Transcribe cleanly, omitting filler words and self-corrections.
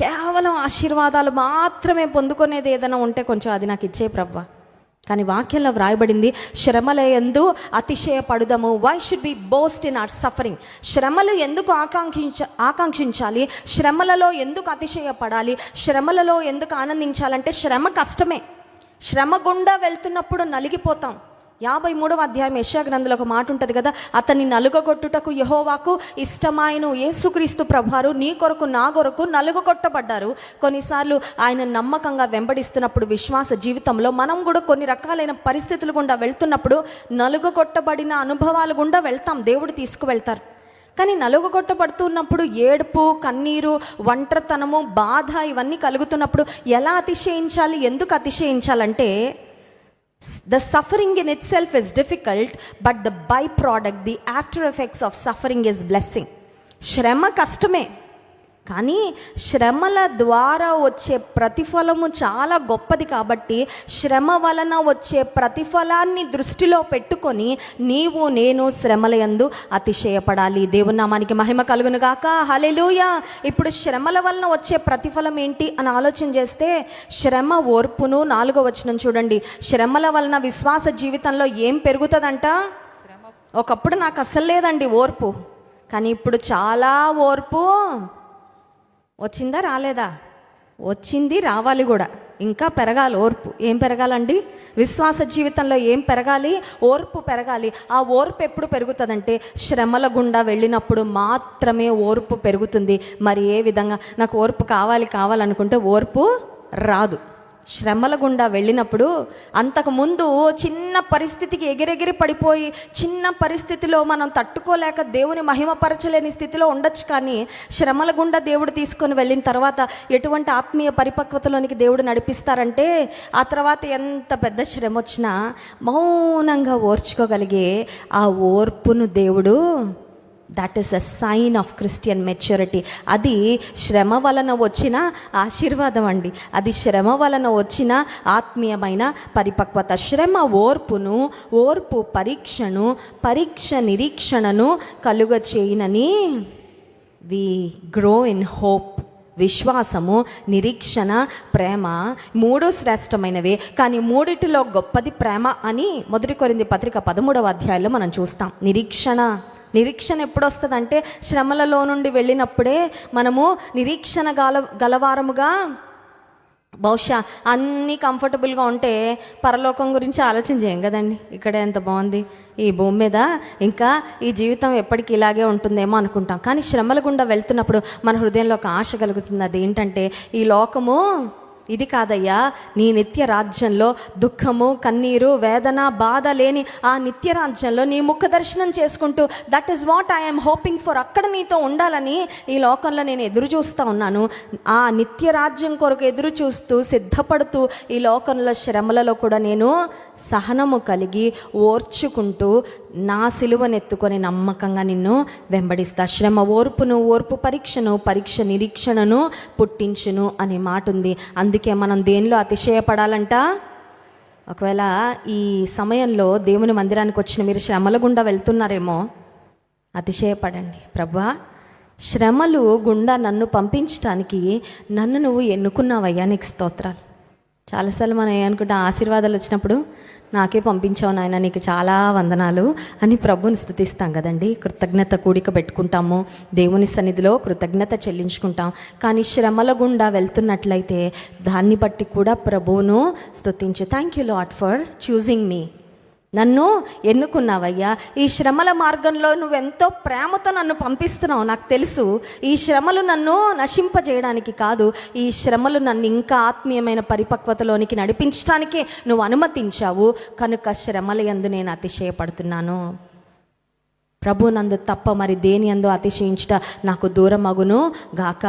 కేవలం ఆశీర్వాదాలు మాత్రమే పొందుకునేది ఏదైనా ఉంటే కొంచెం అది నాకు ఇచ్చే ప్రభువా. కానీ వాక్యంలో వ్రాయబడింది, శ్రమల యందు అతిశయపడుదము. Why should be boast in our suffering? శ్రమలు ఎందుకు ఆకాంక్షించాలి? శ్రమలలో ఎందుకు అతిశయపడాలి? శ్రమలలో ఎందుకు ఆనందించాలంటే శ్రమ కష్టమే. శ్రమ గుండా వెళ్తున్నప్పుడు నలిగిపోతాం. 53వ అధ్యాయం యెషయా గ్రంథంలో ఒక మాట ఉంటుంది కదా, అతన్ని నలుగగొట్టుటకు యెహోవాకు ఇష్టమాయను. యేసుక్రీస్తు ప్రభువారు నీ కొరకు నా కొరకు నలుగగొట్టబడ్డారు. కొన్నిసార్లు ఆయన నమ్మకంగా వెంబడిస్తున్నప్పుడు విశ్వాస జీవితంలో మనం కూడా కొన్ని రకాలైన పరిస్థితులు గుండా వెళ్తున్నప్పుడు నలుగగొట్టబడిన అనుభవాలు గుండా వెళ్తాం. దేవుడు తీసుకువెళ్తారు. కానీ నలుగగొట్టబడుతున్నప్పుడు ఏడుపు, కన్నీరు, ఒంటరితనము, బాధ ఇవన్నీ కలుగుతున్నప్పుడు ఎలా అతిశయించాలి? ఎందుకు అతిశయించాలంటే the suffering in itself is difficult, but the byproduct, the after effects of suffering is blessing. శ్రమ కష్టమే, కానీ శ్రమల ద్వారా వచ్చే ప్రతిఫలము చాలా గొప్పది. కాబట్టి శ్రమ వలన వచ్చే ప్రతిఫలాన్ని దృష్టిలో పెట్టుకొని నీవు నేను శ్రమల యందు అతిశయపడాలి. దేవుని నామానికి మహిమ కలుగును గాక. హల్లెలూయా. ఇప్పుడు శ్రమల వలన వచ్చే ప్రతిఫలం ఏంటి అని ఆలోచన చేస్తే, శ్రమ ఓర్పును. 4వ వచనం చూడండి. శ్రమల వలన విశ్వాస జీవితంలో ఏం పెరుగుతుందంట? ఒకప్పుడు నాకు అసలు లేదండి ఓర్పు, కానీ ఇప్పుడు చాలా ఓర్పు వచ్చిందా రాలేదా? వచ్చింది, రావాలి కూడా. ఇంకా పెరగాలి ఓర్పు. ఏం పెరగాలండి? విశ్వాస జీవితంలో ఏం పెరగాలి? ఓర్పు పెరగాలి. ఆ ఓర్పు ఎప్పుడు పెరుగుతుందంటే శ్రమల గుండా వెళ్ళినప్పుడు మాత్రమే ఓర్పు పెరుగుతుంది. మరి ఏ విధంగా? నాకు ఓర్పు కావాలనుకుంటే ఓర్పు రాదు. శ్రమల గుండా వెళ్ళినప్పుడు, అంతకుముందు చిన్న పరిస్థితికి ఎగిరెగిరి పడిపోయి చిన్న పరిస్థితిలో మనం తట్టుకోలేక దేవుని మహిమపరచలేని స్థితిలో ఉండొచ్చు. కానీ శ్రమల గుండా దేవుడు తీసుకొని వెళ్ళిన తర్వాత ఎటువంటి ఆత్మీయ పరిపక్వతలోనికి దేవుడు నడిపిస్తారంటే, ఆ తర్వాత ఎంత పెద్ద శ్రమ వచ్చినా మౌనంగా ఓర్చుకోగలిగే ఆ ఓర్పును దేవుడు, that is a sign of Christian maturity. అది శ్రమ వలన వచ్చిన ఆశీర్వాదం అండి. అది శ్రమ వలన వచ్చిన ఆత్మీయమైన పరిపక్వత. శ్రమ ఓర్పును, ఓర్పు పరీక్షను, పరీక్ష నిరీక్షణను కలుగ చేయనని వి గ్రో ఇన్ హోప్. విశ్వాసము, నిరీక్షణ, ప్రేమ 3 శ్రేష్టమైనవే, కానీ 3 గొప్పది ప్రేమ అని 1 కొరింథీ పత్రిక 13వ అధ్యాయంలో మనం చూస్తాం. నిరీక్షణ ఎప్పుడు వస్తుందంటే శ్రమలలో నుండి వెళ్ళినప్పుడే మనము నిరీక్షణ గలవారముగా. బహుశా అన్నీ కంఫర్టబుల్గా ఉంటే పరలోకం గురించి ఆలోచన చేయం కదండి. ఇక్కడే ఎంత బాగుంది, ఈ భూమి మీద ఇంకా ఈ జీవితం ఎప్పటికీ ఇలాగే ఉంటుందేమో అనుకుంటాం. కానీ శ్రమల గుండా వెళ్తున్నప్పుడు మన హృదయంలో ఒక ఆశ కలుగుతుంది. అది ఏంటంటే, ఈ లోకము ఇది కాదయ్యా, నీ నిత్య రాజ్యంలో దుఃఖము, కన్నీరు, వేదన, బాధ లేని ఆ నిత్య రాజ్యంలో నీ ముఖ దర్శనం చేసుకుంటూ, that is what I'm hoping for. అక్కడ నీతో ఉండాలని ఈ లోకంలో నేను ఎదురు చూస్తూ ఉన్నాను. ఆ నిత్య రాజ్యం కొరకు ఎదురు చూస్తూ సిద్ధపడుతూ ఈ లోకంలో శ్రమలలో కూడా నేను సహనము కలిగి ఓర్చుకుంటూ నా సిలువనెత్తుకొని నమ్మకంగా నిన్ను వెంబడిస్తా. శ్రమ ఓర్పును, ఓర్పు పరీక్షను, పరీక్ష నిరీక్షణను పుట్టించును అనే మాట ఉంది. అందుకే మనం దేనిలో అతిశయపడాలంట? ఒకవేళ ఈ సమయంలో దేవుని మందిరానికి వచ్చిన మీరు శ్రమల గుండా వెళ్తున్నారేమో, అతిశయపడండి. ప్రభువా, శ్రమలు గుండా నన్ను పంపించడానికి నన్ను నువ్వు ఎన్నుకున్నావయ్యా, నీకు స్తోత్రాలు. చాలాసార్లు మనం ఏమనుకుంటాం, ఆశీర్వాదాలు వచ్చినప్పుడు నాకే పంపించావు నాయన, నీకు చాలా వందనాలు అని ప్రభుని స్తుతిస్తాం కదండి. కృతజ్ఞత కూడిక పెట్టుకుంటాము, దేవుని సన్నిధిలో కృతజ్ఞత చెల్లించుకుంటాం. కానీ శ్రమల గుండా వెళ్తున్నట్లయితే దాన్ని బట్టి కూడా ప్రభువును స్తుతించు. Thank you Lord for choosing me. నన్ను ఎన్నుకున్నావయ్యా. ఈ శ్రమల మార్గంలో నువ్వెంతో ప్రేమతో నన్ను పంపిస్తున్నావు. నాకు తెలుసు ఈ శ్రమలు నన్ను నశింపజేయడానికి కాదు, ఈ శ్రమలు నన్ను ఇంకా ఆత్మీయమైన పరిపక్వతలోనికి నడిపించడానికే నువ్వు అనుమతించావు. కనుక శ్రమల యందు నేను అతిశయపడుతున్నాను. ప్రభు నందు తప్ప మరి దేని యందు అతిశయించుట నాకు దూరం అగును గాక.